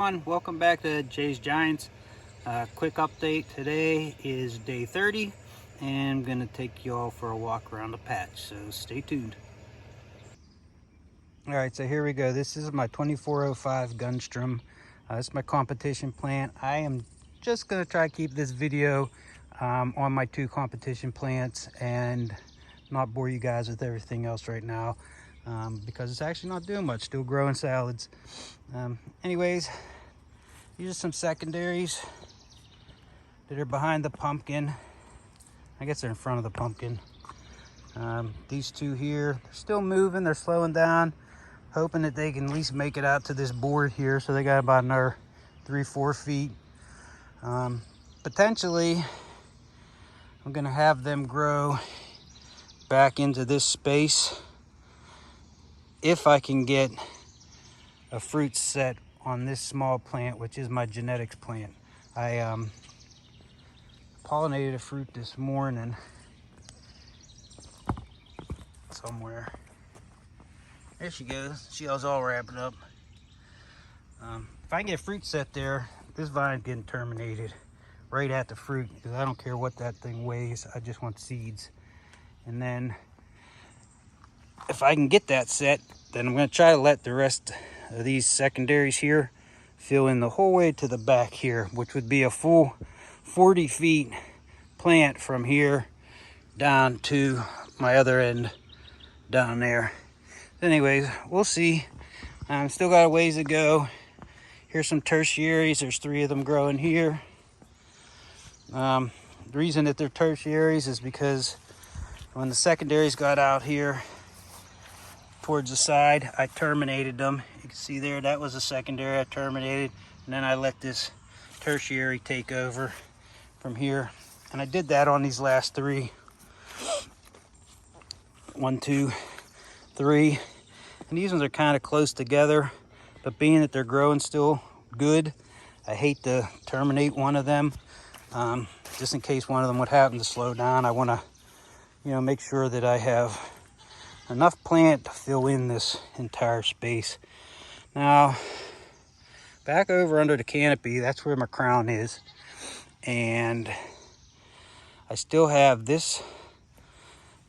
everyone, welcome back to Jay's Giants. Quick update. Today is day 30 and I'm going to take you all for a walk around the patch, so stay tuned. Alright, so here we go. This is my 2405 Gunstrom. This is my competition plant. I am just going to try to keep this video on my two competition plants and not bore you guys with everything else right now. Because it's actually not doing much, still growing salads. Anyways, these are some secondaries that are behind the pumpkin. I guess they're in front of the pumpkin. These two here, they're still moving, they're slowing down, hoping that they can at least make it out to this board here. So they got about another 3-4 feet. Potentially, I'm gonna have them grow back into this space if I can get a fruit set on this small plant, which is my genetics plant. I pollinated a fruit this morning somewhere. There she goes. She was all wrapped up. If I can get a fruit set there, this vine's getting terminated right at the fruit because I don't care what that thing weighs. I just want seeds. And then if I can get that set, then I'm going to try to let the rest of these secondaries here fill in the whole way to the back here, which would be a full 40 feet plant from here down to my other end down there. Anyways, we'll see. Still got a ways to go. Here's some tertiaries. There's 3 of them growing here. The reason that they're tertiaries is because when the secondaries got out here towards the side, I terminated them. You can see there, that was a secondary I terminated, and then I let this tertiary take over from here. And I did that on these last 3. 1, 2, 3. And these ones are kind of close together, but being that they're growing still good, I hate to terminate one of them. Just in case one of them would happen to slow down, I want to, make sure that I have enough plant to fill in this entire space. Now, back over under the canopy, that's where my crown is. And I still have this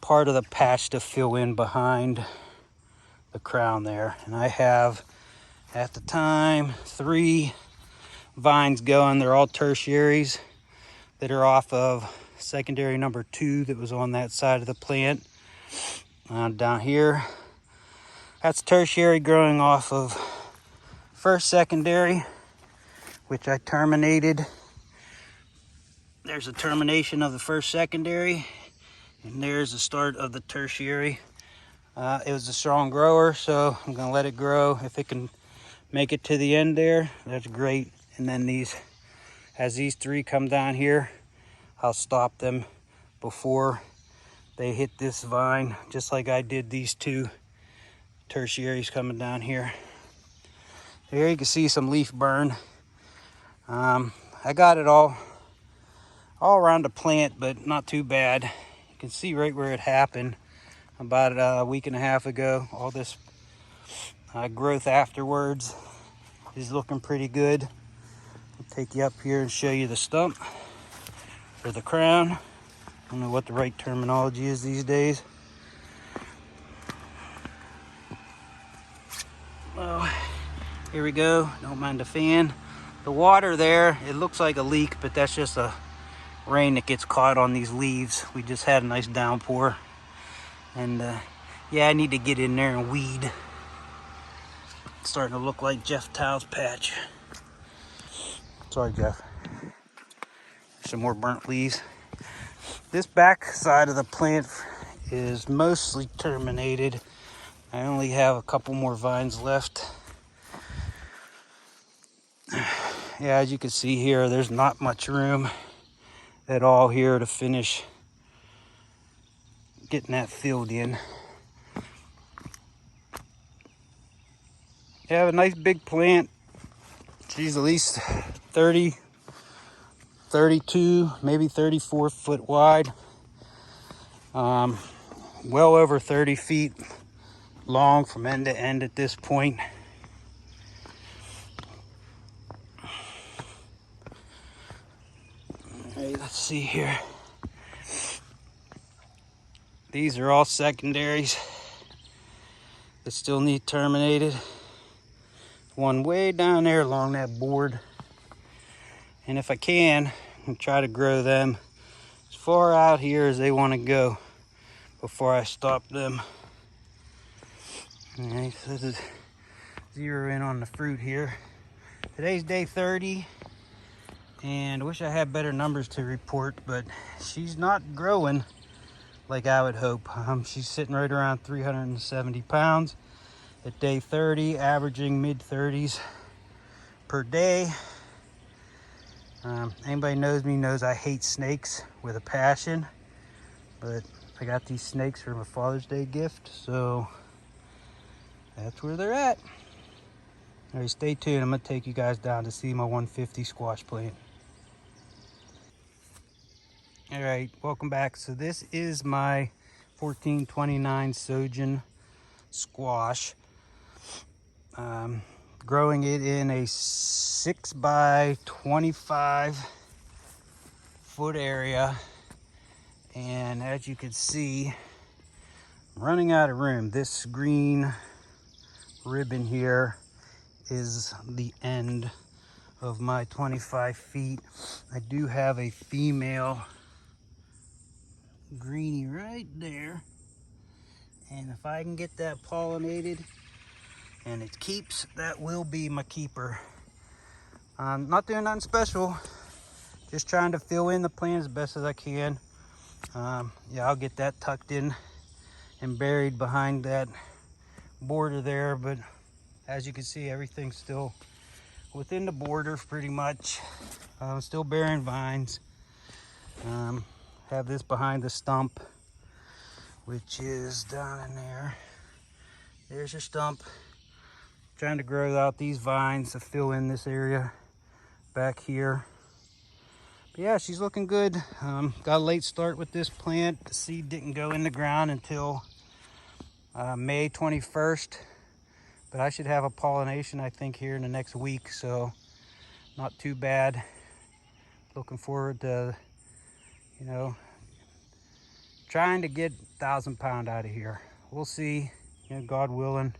part of the patch to fill in behind the crown there. And I have, at the time, 3 vines going. They're all tertiaries that are off of secondary number 2 that was on that side of the plant. Down here, that's tertiary growing off of first secondary, which I terminated. There's a termination of the first secondary, and there's the start of the tertiary. It was a strong grower, so I'm gonna let it grow. If it can make it to the end there, that's great. And then as these 3 come down here, I'll stop them before they hit this vine, just like I did these 2 tertiaries coming down here. Here you can see some leaf burn. I got it all around the plant, but not too bad. You can see right where it happened about a week and a half ago. All this growth afterwards is looking pretty good. I'll take you up here and show you the stump or the crown. I don't know what the right terminology is these days. Well, here we go. Don't mind the fan. The water there, it looks like a leak, but that's just a rain that gets caught on these leaves. We just had a nice downpour. And yeah, I need to get in there and weed. It's starting to look like Jeff Tao's patch. Sorry, Jeff. Some more burnt leaves. This back side of the plant is mostly terminated. I only have a couple more vines left. Yeah, as you can see here, there's not much room at all here to finish getting that filled in. You have a nice big plant. She's at least 30, 32, maybe 34 foot wide. Well over 30 feet long from end to end at this point. see here. These are all secondaries that still need terminated. One way down there along that board. And if I can, I'll try to grow them as far out here as they want to go before I stop them. Alright, so this is zero in on the fruit here. Today's day 30, and I wish I had better numbers to report, but she's not growing like I would hope. She's sitting right around 370 pounds at day 30, averaging mid-30s per day. Anybody knows me knows I hate snakes with a passion, but I got these snakes for my Father's Day gift, so that's where they're at. All right, stay tuned. I'm gonna take you guys down to see my 150 squash plant. All right, welcome back. So this is my 1429 Sojin squash. Growing it in a 6 by 25 foot area, and as you can see, I'm running out of room. This green ribbon here is the end of my 25 feet. I do have a female greenie right there, and if I can get that pollinated and it keeps, that will be my keeper. I'm not doing nothing special, just trying to fill in the plant as best as I can. Yeah, I'll get that tucked in and buried behind that border there, but as you can see, everything's still within the border pretty much. Still bearing vines. Have this behind the stump, which is down in there. There's your stump. Trying to grow out these vines to fill in this area back here. But yeah, she's looking good. Got a late start with this plant. The seed didn't go in the ground until May 21st, but I should have a pollination, I think, here in the next week, so not too bad. Looking forward to, you know, trying to get 1,000 pound out of here. We'll see, you know, God willing,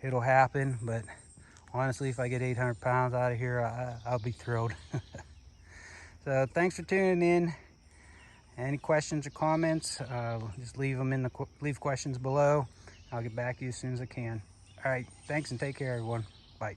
it'll happen, but honestly, if I get 800 pounds out of here, I'll be thrilled. So thanks for tuning in. Any questions or comments, just leave them in the leave questions below. I'll get back to you as soon as I can. All right, thanks and take care, everyone. Bye.